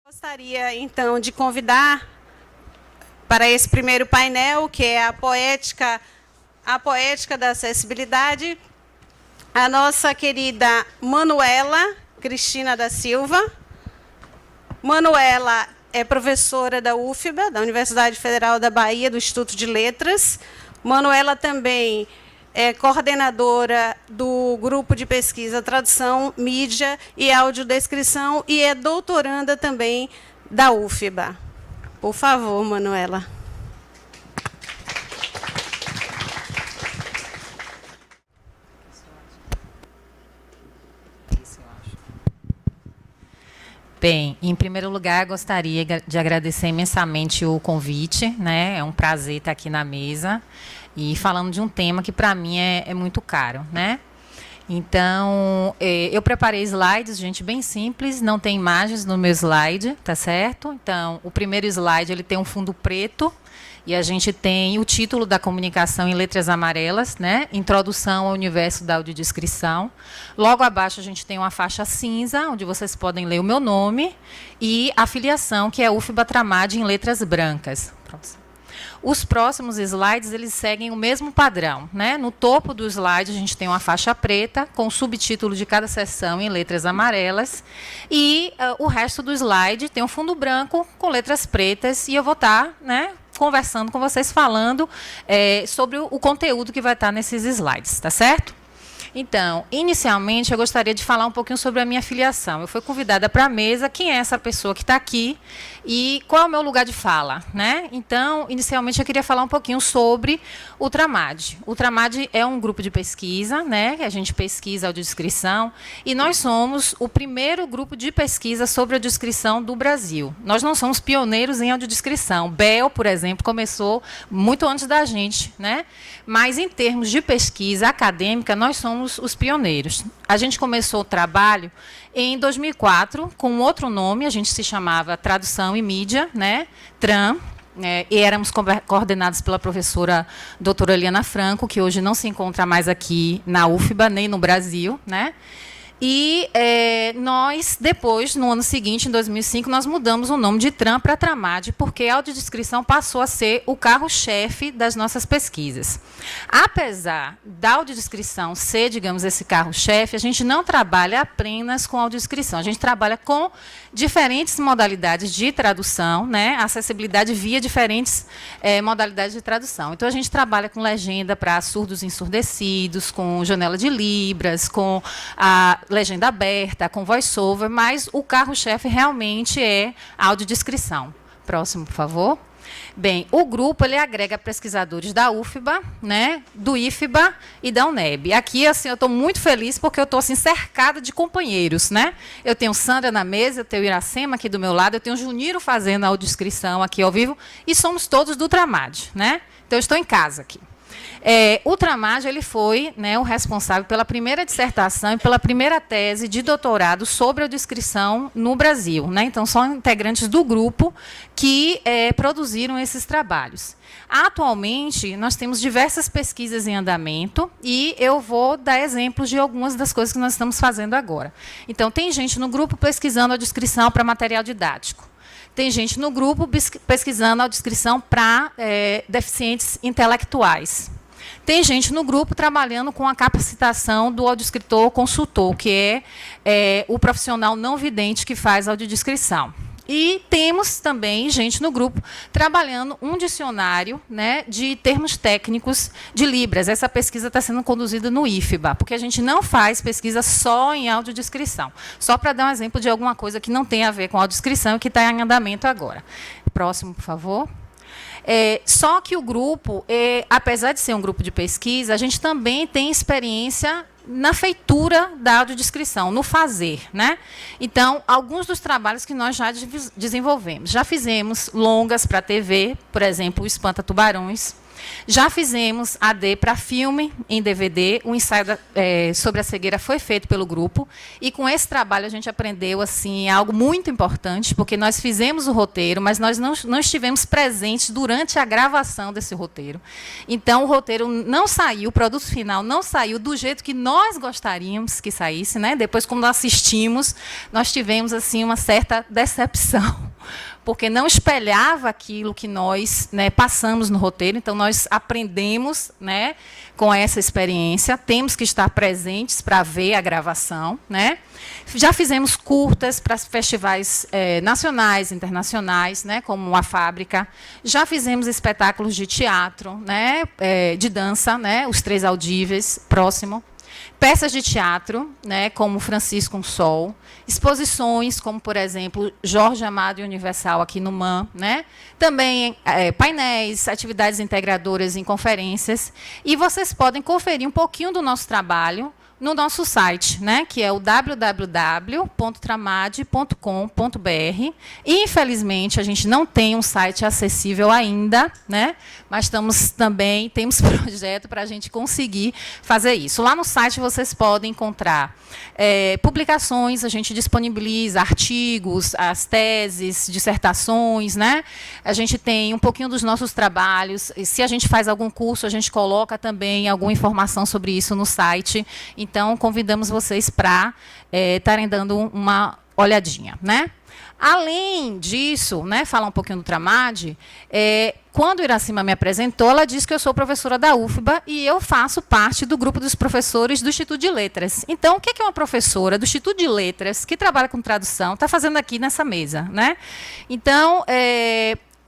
Gostaria, então, de convidar para esse primeiro painel, que é a poética da acessibilidade, a nossa querida Manuela Cristina da Silva. Manuela é professora da UFBA, da Universidade Federal da Bahia, do Instituto de Letras. Manuela também é coordenadora do grupo de pesquisa Tradução, Mídia e Audiodescrição e é doutoranda também da UFBA. Por favor, Manuela. Bem, em primeiro lugar, gostaria de agradecer imensamente o convite, né? É um prazer estar aqui na mesa e falando de um tema que, para mim, é muito caro, né? Então, eu preparei slides, gente, bem simples, não tem imagens no meu slide, tá certo? Então, o primeiro slide ele tem um fundo preto e a gente tem o título da comunicação em letras amarelas, né? Introdução ao universo da audiodescrição. Logo abaixo a gente tem uma faixa cinza, onde vocês podem ler o meu nome, e a filiação, que é UFBA Tramad em letras brancas. Pronto. Os próximos slides, eles seguem o mesmo padrão, né? No topo do slide, a gente tem uma faixa preta, com o subtítulo de cada seção em letras amarelas, e o resto do slide tem um fundo branco com letras pretas, e eu vou estar, né, conversando com vocês, falando sobre o conteúdo que vai estar nesses slides, tá certo? Então, inicialmente, eu gostaria de falar um pouquinho sobre a minha filiação. Eu fui convidada para a mesa, quem é essa pessoa que está aqui e qual é o meu lugar de fala, né? Então, inicialmente, eu queria falar um pouquinho sobre o Tramad. O Tramad é um grupo de pesquisa, né? Que a gente pesquisa audiodescrição, e nós somos o primeiro grupo de pesquisa sobre audiodescrição do Brasil. Nós não somos pioneiros em audiodescrição. BEL, por exemplo, começou muito antes da gente, né? Mas, em termos de pesquisa acadêmica, nós somos os pioneiros. A gente começou o trabalho em 2004, com outro nome, a gente se chamava Tradução e Mídia, né? TRAM, e éramos coordenados pela professora doutora Eliana Franco, que hoje não se encontra mais aqui na UFBA, nem no Brasil, né? E nós, depois, no ano seguinte, em 2005, nós mudamos o nome de TRAM para Tramad, porque a audiodescrição passou a ser o carro-chefe das nossas pesquisas. Apesar da audiodescrição ser, digamos, esse carro-chefe, a gente não trabalha apenas com audiodescrição, a gente trabalha com diferentes modalidades de tradução, né? Acessibilidade via diferentes modalidades de tradução. Então, a gente trabalha com legenda para surdos e ensurdecidos, com janela de Libras, com a legenda aberta, com voice-over, mas o carro-chefe realmente é a audiodescrição. Próximo, por favor. Bem, o grupo ele agrega pesquisadores da UFBA, né, do IFBA e da UNEB. Aqui, assim, eu estou muito feliz porque eu estou assim, cercada de companheiros, né? Eu tenho Sandra na mesa, eu tenho Iracema aqui do meu lado, eu tenho Juniro fazendo a audiodescrição aqui ao vivo, e somos todos do Tramad, né? Então, eu estou em casa aqui. O Tramad ele foi, né, o responsável pela primeira dissertação e pela primeira tese de doutorado sobre audiodescrição no Brasil, né? Então, são integrantes do grupo que produziram esses trabalhos. Atualmente, nós temos diversas pesquisas em andamento e eu vou dar exemplos de algumas das coisas que nós estamos fazendo agora. Então, tem gente no grupo pesquisando audiodescrição para material didático. Tem gente no grupo pesquisando audiodescrição para deficientes intelectuais. Tem gente no grupo trabalhando com a capacitação do audiodescritor consultor, que é o profissional não vidente que faz audiodescrição. E temos também gente no grupo trabalhando um dicionário, né, de termos técnicos de Libras. Essa pesquisa está sendo conduzida no IFBA, porque a gente não faz pesquisa só em audiodescrição. Só para dar um exemplo de alguma coisa que não tem a ver com audiodescrição e que está em andamento agora. Próximo, por favor. Só que o grupo, apesar de ser um grupo de pesquisa, a gente também tem experiência na feitura da audiodescrição, no fazer, né? Então, alguns dos trabalhos que nós já desenvolvemos. Já fizemos longas para a TV, por exemplo, o Espanta Tubarões. Já fizemos AD para filme em DVD, o ensaio sobre a cegueira foi feito pelo grupo, e com esse trabalho a gente aprendeu assim, algo muito importante, porque nós fizemos o roteiro, mas nós não estivemos presentes durante a gravação desse roteiro. Então, o roteiro não saiu, o produto final não saiu do jeito que nós gostaríamos que saísse, né? Depois, quando assistimos, nós tivemos assim, uma certa decepção, porque não espelhava aquilo que nós, né, passamos no roteiro. Então, nós aprendemos, né, com essa experiência, temos que estar presentes para ver a gravação, né? Já fizemos curtas para festivais nacionais, internacionais, né, como a Fábrica. Já fizemos espetáculos de teatro, né, de dança, né, os Três Audíveis, próximo. Peças de teatro, né, como Francisco um Sol, exposições, como, por exemplo, Jorge Amado e Universal, aqui no MAM, né? Também painéis, atividades integradoras em conferências. E vocês podem conferir um pouquinho do nosso trabalho no nosso site, né, que é o www.tramad.com.br. Infelizmente, a gente não tem um site acessível ainda, né, mas temos projeto para a gente conseguir fazer isso. Lá no site vocês podem encontrar publicações, a gente disponibiliza artigos, as teses, dissertações, né? A gente tem um pouquinho dos nossos trabalhos. E se a gente faz algum curso, a gente coloca também alguma informação sobre isso no site. Então, convidamos vocês para estarem dando uma olhadinha, né? Além disso, né, falar um pouquinho do Tramad, quando Iracema me apresentou, ela disse que eu sou professora da UFBA e eu faço parte do grupo dos professores do Instituto de Letras. Então, o que é uma professora do Instituto de Letras que trabalha com tradução está fazendo aqui nessa mesa, né? Então,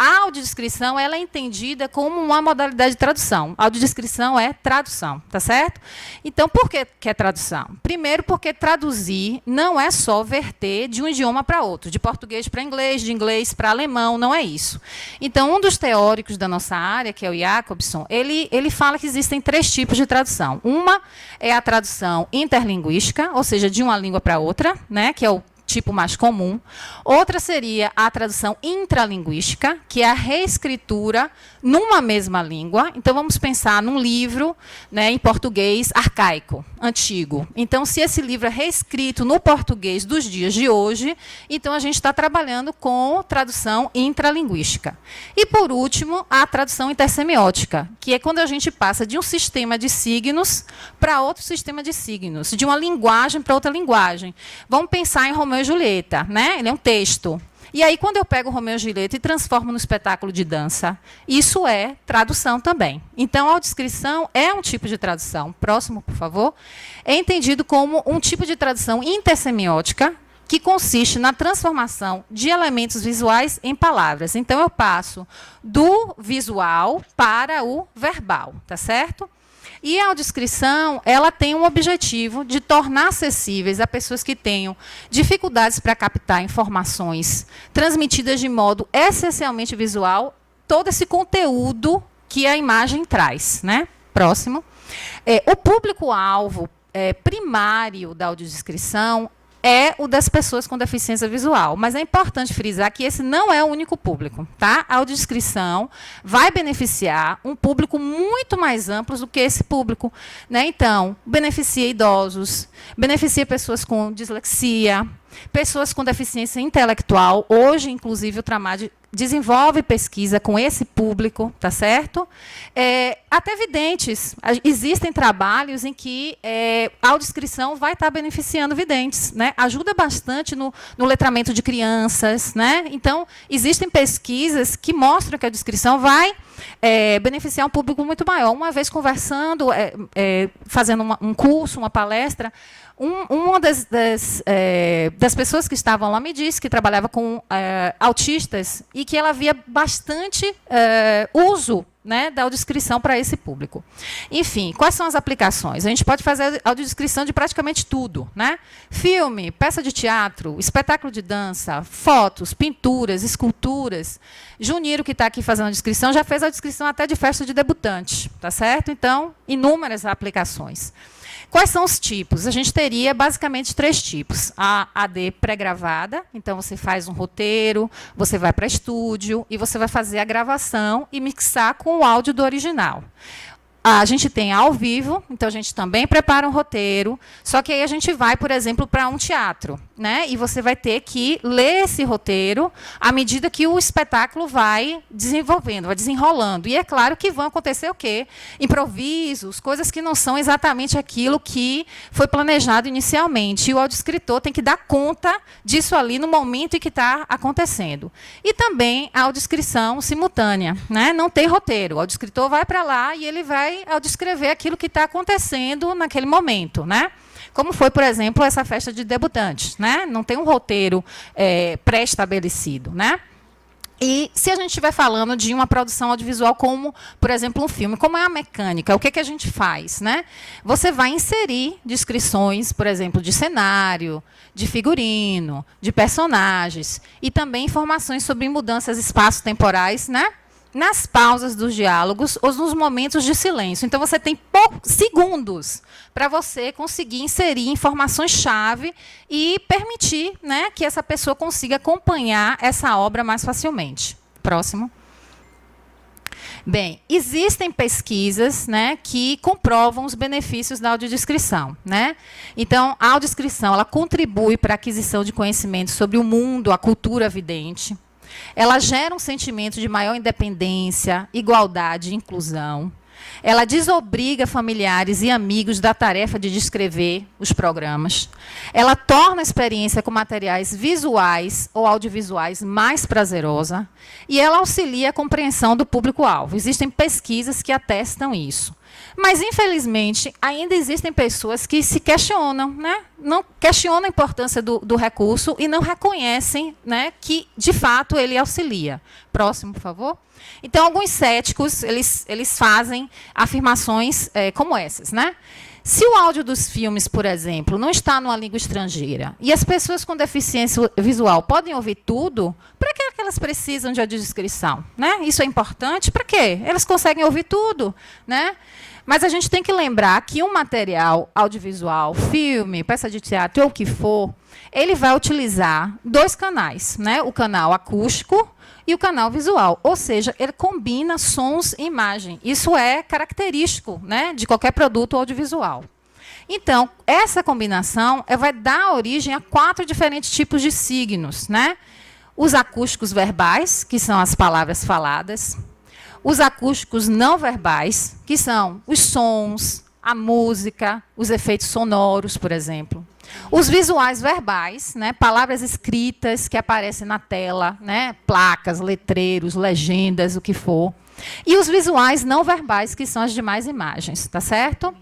a audiodescrição ela é entendida como uma modalidade de tradução. A audiodescrição é tradução, tá certo? Então, por que é tradução? Primeiro, porque traduzir não é só verter de um idioma para outro, de português para inglês, de inglês para alemão, não é isso. Então, um dos teóricos da nossa área, que é o Jacobson, ele fala que existem 3 tipos de tradução. Uma é a tradução interlinguística, ou seja, de uma língua para outra, né, que é o tipo mais comum. Outra seria a tradução intralinguística, que é a reescritura numa mesma língua. Então, vamos pensar num livro, né, em português arcaico, antigo. Então, se esse livro é reescrito no português dos dias de hoje, então a gente está trabalhando com tradução intralinguística. E, por último, a tradução intersemiótica, que é quando a gente passa de um sistema de signos para outro sistema de signos, de uma linguagem para outra linguagem. Vamos pensar em Romeu e Julieta, né? Ele é um texto. E aí, quando eu pego o Romeu e Julieta e transformo no espetáculo de dança, isso é tradução também. Então, a audiodescrição é um tipo de tradução. Próximo, por favor. É entendido como um tipo de tradução intersemiótica, que consiste na transformação de elementos visuais em palavras. Então, eu passo do visual para o verbal, tá certo? E a audiodescrição, ela tem um objetivo de tornar acessíveis a pessoas que tenham dificuldades para captar informações transmitidas de modo essencialmente visual, todo esse conteúdo que a imagem traz, né? Próximo. O público-alvo primário da audiodescrição é o das pessoas com deficiência visual. Mas é importante frisar que esse não é o único público, tá? A audiodescrição vai beneficiar um público muito mais amplo do que esse público, né? Então, beneficia idosos, beneficia pessoas com dislexia, pessoas com deficiência intelectual. Hoje, inclusive, o Tramad desenvolve pesquisa com esse público, tá certo? Até videntes. Existem trabalhos em que a audiodescrição vai estar beneficiando videntes, né? Ajuda bastante no letramento de crianças, né? Então, existem pesquisas que mostram que a audiodescrição vai beneficiar um público muito maior. Uma vez conversando, fazendo um curso, uma palestra, uma das pessoas que estavam lá me disse que trabalhava com autistas e que ela via bastante uso, né, da audiodescrição para esse público. Enfim, quais são as aplicações? A gente pode fazer audiodescrição de praticamente tudo, né? Filme, peça de teatro, espetáculo de dança, fotos, pinturas, esculturas. Juniro, que está aqui fazendo a descrição, já fez a descrição até de festa de debutante, tá certo? Então, inúmeras aplicações. Quais são os tipos? A gente teria basicamente 3 tipos. A AD pré-gravada, então você faz um roteiro, você vai para estúdio e você vai fazer a gravação e mixar com o áudio do original. A gente tem ao vivo, então a gente também prepara um roteiro, só que aí a gente vai, por exemplo, para um teatro, né? E você vai ter que ler esse roteiro à medida que o espetáculo vai desenvolvendo, vai desenrolando. E é claro que vão acontecer o quê? Improvisos, coisas que não são exatamente aquilo que foi planejado inicialmente. E o audioscritor tem que dar conta disso ali no momento em que está acontecendo. E também a audiodescrição simultânea, né? Não tem roteiro. O audioscritor vai para lá e ele vai audiodescrever aquilo que está acontecendo naquele momento, né? Como foi, por exemplo, essa festa de debutantes, né? Não tem um roteiro pré-estabelecido, né? E se a gente estiver falando de uma produção audiovisual como, por exemplo, um filme, como é a mecânica, o que, que a gente faz, né? Você vai inserir descrições, por exemplo, de cenário, de figurino, de personagens, e também informações sobre mudanças espaço-temporais, né? Nas pausas dos diálogos ou nos momentos de silêncio. Então, você tem poucos segundos para você conseguir inserir informações-chave e permitir, né, que essa pessoa consiga acompanhar essa obra mais facilmente. Próximo. Bem, existem pesquisas, né, que comprovam os benefícios da audiodescrição, né? Então, a audiodescrição ela contribui para a aquisição de conhecimento sobre o mundo, a cultura vidente. Ela gera um sentimento de maior independência, igualdade e inclusão. Ela desobriga familiares e amigos da tarefa de descrever os programas. Ela torna a experiência com materiais visuais ou audiovisuais mais prazerosa. E ela auxilia a compreensão do público-alvo. Existem pesquisas que atestam isso. Mas, infelizmente, ainda existem pessoas que se questionam, né? Não questionam a importância do recurso e não reconhecem, né, que, de fato, ele auxilia. Próximo, por favor. Então, alguns céticos, eles fazem afirmações como essas, né? Se o áudio dos filmes, por exemplo, não está numa língua estrangeira e as pessoas com deficiência visual podem ouvir tudo, para que elas precisam de audiodescrição, né? Isso é importante? Para quê? Elas conseguem ouvir tudo, né? Mas a gente tem que lembrar que um material audiovisual, filme, peça de teatro ou o que for, ele vai utilizar 2 canais, né? O canal acústico e o canal visual. Ou seja, ele combina sons e imagem. Isso é característico, né, de qualquer produto audiovisual. Então, essa combinação vai dar origem a 4 diferentes tipos de signos, né? Os acústicos verbais, que são as palavras faladas. Os acústicos não verbais, que são os sons, a música, os efeitos sonoros, por exemplo. Os visuais verbais, né, palavras escritas que aparecem na tela, né, placas, letreiros, legendas, o que for. E os visuais não verbais, que são as demais imagens, tá certo?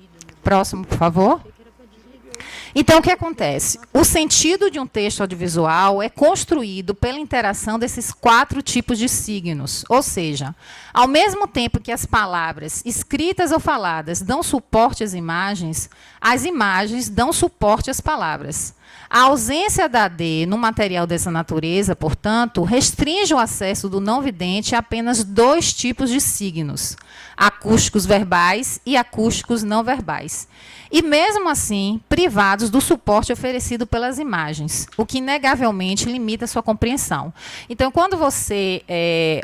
Próximo, por favor. Então, o que acontece? O sentido de um texto audiovisual é construído pela interação desses 4 tipos de signos. Ou seja, ao mesmo tempo que as palavras escritas ou faladas dão suporte às imagens, as imagens dão suporte às palavras. A ausência da AD no material dessa natureza, portanto, restringe o acesso do não vidente a apenas 2 tipos de signos, acústicos verbais e acústicos não verbais. E, mesmo assim, privados do suporte oferecido pelas imagens, o que, inegavelmente, limita a sua compreensão. Então, quando você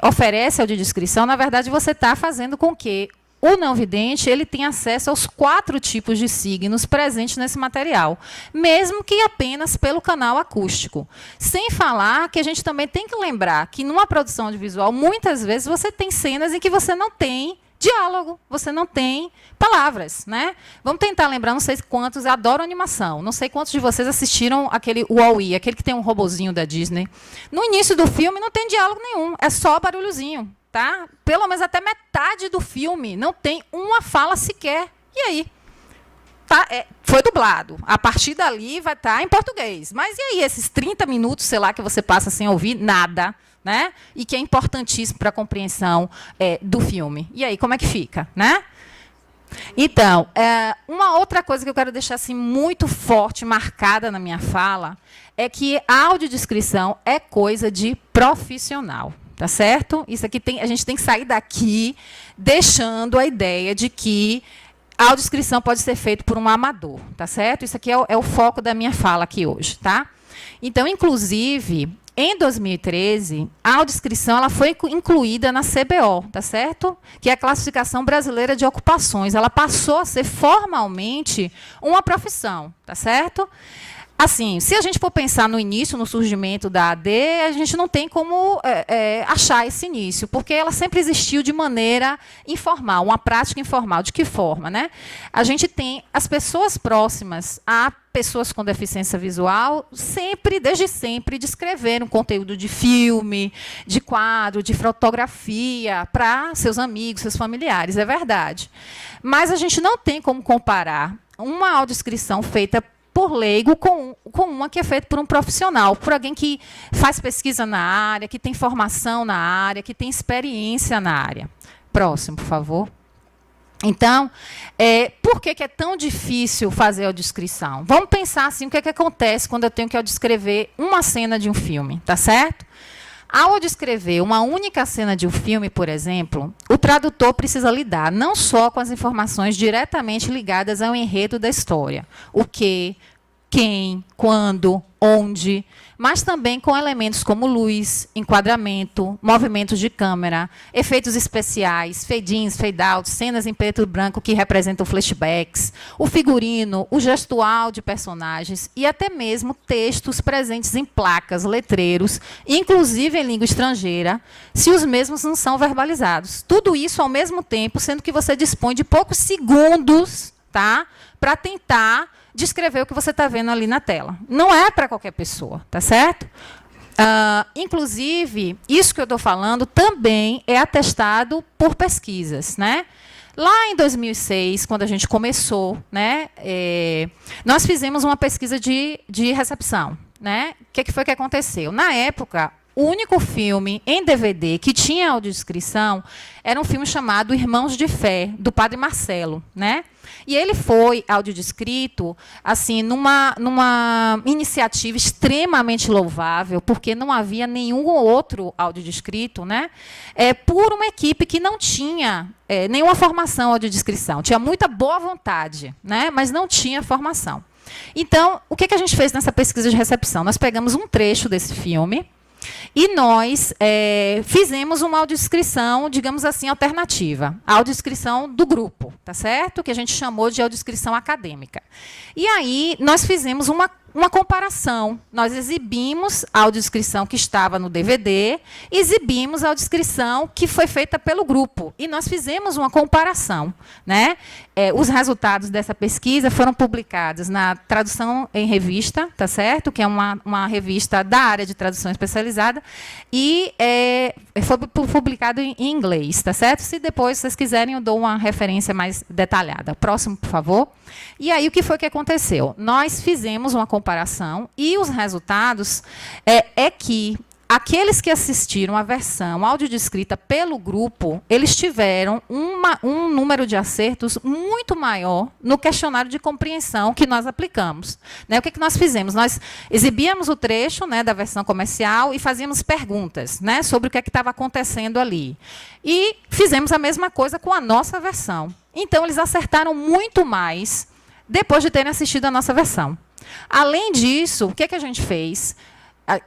oferece audiodescrição, na verdade, você está fazendo com que o não vidente ele tenha acesso aos 4 tipos de signos presentes nesse material, mesmo que apenas pelo canal acústico. Sem falar que a gente também tem que lembrar que, numa produção audiovisual, muitas vezes você tem cenas em que você não tem diálogo, você não tem palavras, né? Vamos tentar lembrar, não sei quantos, eu adoro animação, não sei quantos de vocês assistiram aquele Wall-E, aquele que tem um robozinho da Disney. No início do filme não tem diálogo nenhum, é só barulhozinho, tá? Pelo menos até metade do filme não tem uma fala sequer. E aí? Tá, foi dublado. A partir dali vai estar em português. Mas e aí, esses 30 minutos, sei lá, que você passa sem ouvir nada, né? E que é importantíssimo para a compreensão do filme. E aí, como é que fica, né? Então, uma outra coisa que eu quero deixar assim, muito forte, marcada na minha fala, é que a audiodescrição é coisa de profissional. Tá certo? Isso aqui a gente tem que sair daqui deixando a ideia de que a audiodescrição pode ser feita por um amador, tá certo? Isso aqui é o foco da minha fala aqui hoje, tá? Então, inclusive, em 2013, a audiodescrição ela foi incluída na CBO, tá certo? Que é a Classificação Brasileira de Ocupações. Ela passou a ser formalmente uma profissão, tá certo? Assim, se a gente for pensar no início, no surgimento da AD, a gente não tem como achar esse início, porque ela sempre existiu de maneira informal, uma prática informal. De que forma, né? A gente tem as pessoas próximas a pessoas com deficiência visual, desde sempre, descreveram conteúdo de filme, de quadro, de fotografia para seus amigos, seus familiares, é verdade. Mas a gente não tem como comparar uma audiodescrição feita por leigo com uma que é feita por um profissional, por alguém que faz pesquisa na área, que tem formação na área, que tem experiência na área. Próximo, por favor. Então, por que é tão difícil fazer a audiodescrição? Vamos pensar assim, o que acontece quando eu tenho que audiodescrever uma cena de um filme, tá certo? Ao descrever uma única cena de um filme, por exemplo, o tradutor precisa lidar não só com as informações diretamente ligadas ao enredo da história, o que, quem, quando, onde, mas também com elementos como luz, enquadramento, movimentos de câmera, efeitos especiais, fade-ins, fade-outs, cenas em preto e branco que representam flashbacks, o figurino, o gestual de personagens e até mesmo textos presentes em placas, letreiros, inclusive em língua estrangeira, se os mesmos não são verbalizados. Tudo isso ao mesmo tempo, sendo que você dispõe de poucos segundos, tá, para tentar descrever o que você está vendo ali na tela. Não é para qualquer pessoa, tá certo? Inclusive, isso que eu estou falando também é atestado por pesquisas, né? Lá em 2006, quando a gente começou, né, nós fizemos uma pesquisa de recepção, né? O que foi que aconteceu? Na época, o único filme em DVD que tinha audiodescrição era um filme chamado Irmãos de Fé, do Padre Marcelo, né? E ele foi audiodescrito assim, numa iniciativa extremamente louvável, porque não havia nenhum outro audiodescrito, né? Por uma equipe que não tinha nenhuma formação audiodescrição. Tinha muita boa vontade, né? Mas não tinha formação. Então, o que a gente fez nessa pesquisa de recepção? Nós pegamos um trecho desse filme, e nós fizemos uma audiodescrição, digamos assim, alternativa. A audiodescrição do grupo, tá certo? Que a gente chamou de audiodescrição acadêmica. E aí nós fizemos uma comparação. Nós exibimos a audiodescrição que estava no DVD, exibimos a audiodescrição que foi feita pelo grupo. E nós fizemos uma comparação, né? Os resultados dessa pesquisa foram publicados na Tradução em Revista, tá certo? Que é uma revista da área de tradução especializada, e foi publicado em inglês, tá certo? Se depois vocês quiserem, eu dou uma referência mais detalhada. Próximo, por favor. E aí, o que foi que aconteceu? Nós fizemos uma comparação e os resultados que aqueles que assistiram a versão audiodescrita pelo grupo, eles tiveram um número de acertos muito maior no questionário de compreensão que nós aplicamos. Né? O que nós fizemos? Nós exibíamos o trecho, né, da versão comercial e fazíamos perguntas, né, sobre o que estava acontecendo ali. E fizemos a mesma coisa com a nossa versão. Então, eles acertaram muito mais depois de terem assistido a nossa versão. Além disso, o que a gente fez?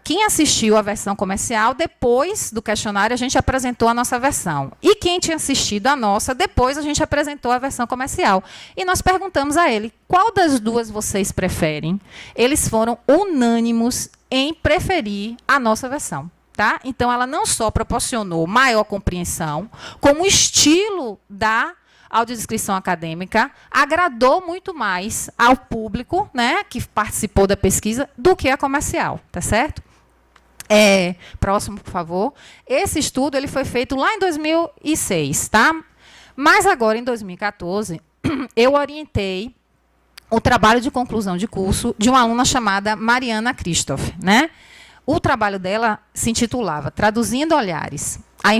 Quem assistiu a versão comercial, depois do questionário, a gente apresentou a nossa versão. E quem tinha assistido a nossa, depois a gente apresentou a versão comercial. E nós perguntamos a ele, qual das duas vocês preferem? Eles foram unânimos em preferir a nossa versão. Tá? Então, ela não só proporcionou maior compreensão, como o estilo da audiodescrição acadêmica agradou muito mais ao público, né, que participou da pesquisa do que a comercial, tá certo? Próximo, por favor. Esse estudo ele foi feito lá em 2006, tá? Mas agora, em 2014, eu orientei o trabalho de conclusão de curso de uma aluna chamada Mariana Christoph, né? O trabalho dela se intitulava Traduzindo Olhares, a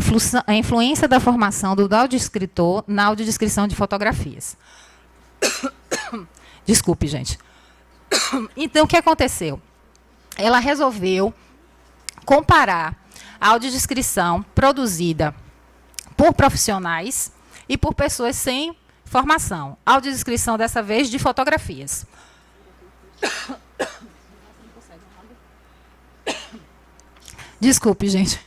influência da formação do audiodescritor na audiodescrição de fotografias. Desculpe, gente. Então, o que aconteceu? Ela resolveu comparar a audiodescrição produzida por profissionais e por pessoas sem formação. Audiodescrição, dessa vez, de fotografias. Desculpe, gente.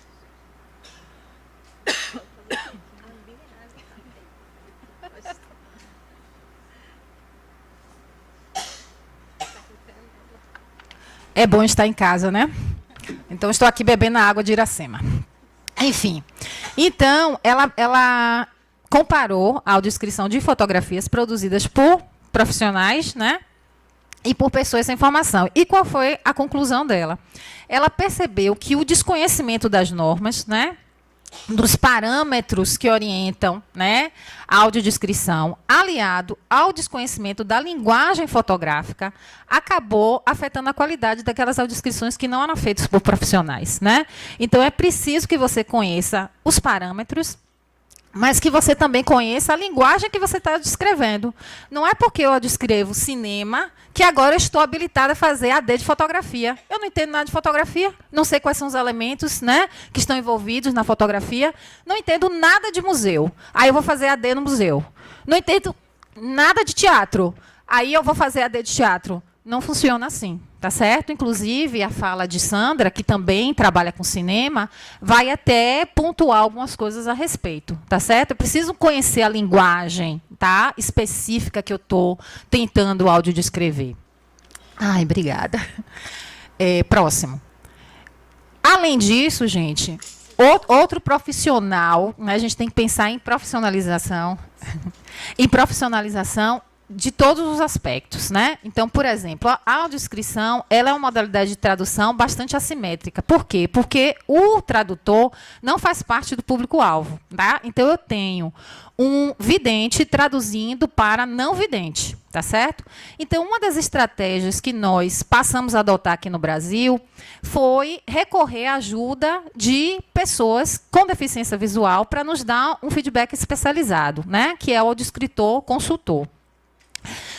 É bom estar em casa, né? Então, estou aqui bebendo a água de Iracema. Enfim. Então, ela comparou a audiodescrição de fotografias produzidas por profissionais, né? E por pessoas sem formação. E qual foi a conclusão dela? Ela percebeu que o desconhecimento das normas, né, dos parâmetros que orientam, né, a audiodescrição, aliado ao desconhecimento da linguagem fotográfica, acabou afetando a qualidade daquelas audiodescrições que não eram feitas por profissionais, né? Então, é preciso que você conheça os parâmetros, mas que você também conheça a linguagem que você está descrevendo. Não é porque eu descrevo cinema que agora eu estou habilitada a fazer AD de fotografia. Eu não entendo nada de fotografia, não sei quais são os elementos, né, que estão envolvidos na fotografia, não entendo nada de museu. Aí eu vou fazer AD no museu. Não entendo nada de teatro. Aí eu vou fazer AD de teatro. Não funciona assim, tá certo? Inclusive, a fala de Sandra, que também trabalha com cinema, vai até pontuar algumas coisas a respeito, tá certo? Eu preciso conhecer a linguagem, tá, específica que eu estou tentando audiodescrever. Ai, obrigada. Próximo. Além disso, gente, outro profissional, né, a gente tem que pensar em profissionalização, de todos os aspectos, né? Então, por exemplo, a audiodescrição, ela é uma modalidade de tradução bastante assimétrica. Por quê? Porque o tradutor não faz parte do público-alvo, tá? Então, eu tenho um vidente traduzindo para não vidente, tá certo? Então, uma das estratégias que nós passamos a adotar aqui no Brasil foi recorrer à ajuda de pessoas com deficiência visual para nos dar um feedback especializado, né? Que é o audiodescritor consultor.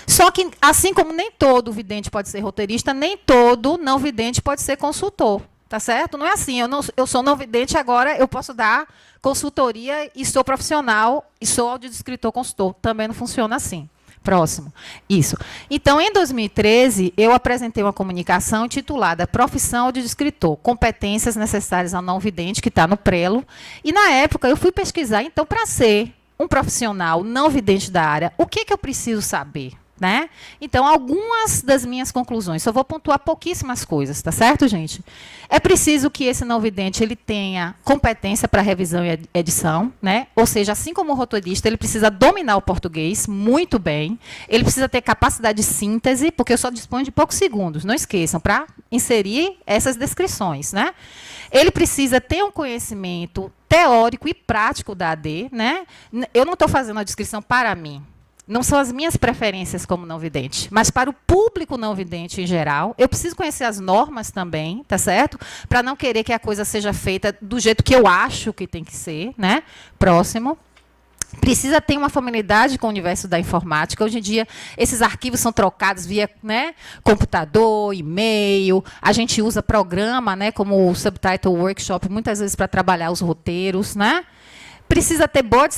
Só que, assim como nem todo vidente pode ser roteirista, nem todo não vidente pode ser consultor, tá certo? Não é assim, eu sou não vidente, agora eu posso dar consultoria e sou profissional e sou audiodescritor consultor. Também não funciona assim. Próximo. Isso. Então, em 2013, eu apresentei uma comunicação intitulada Profissão audiodescritor, competências necessárias ao não vidente, que está no Prelo. E, na época, eu fui pesquisar, então, para ser um profissional não vidente da área, o que eu preciso saber? Né? Então, algumas das minhas conclusões, só vou pontuar pouquíssimas coisas, tá certo, gente? É preciso que esse não vidente ele tenha competência para revisão e edição, né? Ou seja, assim como o roteirista, ele precisa dominar o português muito bem, ele precisa ter capacidade de síntese, porque eu só disponho de poucos segundos, não esqueçam, para inserir essas descrições, né? Ele precisa ter um conhecimento teórico e prático da AD, né? Eu não estou fazendo a descrição para mim. Não são as minhas preferências como não vidente, mas para o público não vidente em geral, eu preciso conhecer as normas também, tá certo? Para não querer que a coisa seja feita do jeito que eu acho que tem que ser, né? Próximo. Precisa ter uma familiaridade com o universo da informática. Hoje em dia, esses arquivos são trocados via, né, computador, e-mail. A gente usa programa, né, como o Subtitle Workshop, muitas vezes para trabalhar os roteiros, né? Precisa ter boa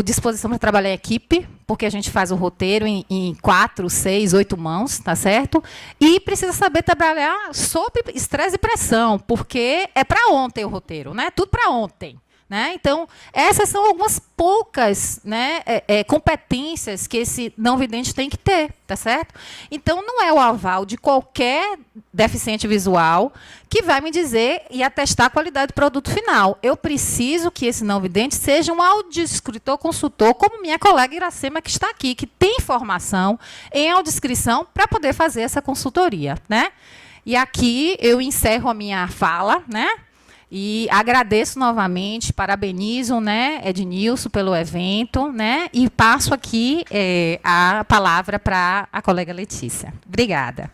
disposição para trabalhar em equipe, porque a gente faz o roteiro em 4, 6, 8 mãos, tá certo? E precisa saber trabalhar sob estresse e pressão, porque é para ontem o roteiro, né? Tudo para ontem. Né? Então, essas são algumas poucas, né, competências que esse não vidente tem que ter, tá certo? Então, não é o aval de qualquer deficiente visual que vai me dizer e atestar a qualidade do produto final. Eu preciso que esse não vidente seja um audiodescritor consultor, como minha colega Iracema, que está aqui, que tem formação em audiodescrição para poder fazer essa consultoria, né? E aqui eu encerro a minha fala, né? E agradeço novamente, parabenizo, né, Ednilson, pelo evento, né, e passo aqui a palavra para a colega Letícia. Obrigada.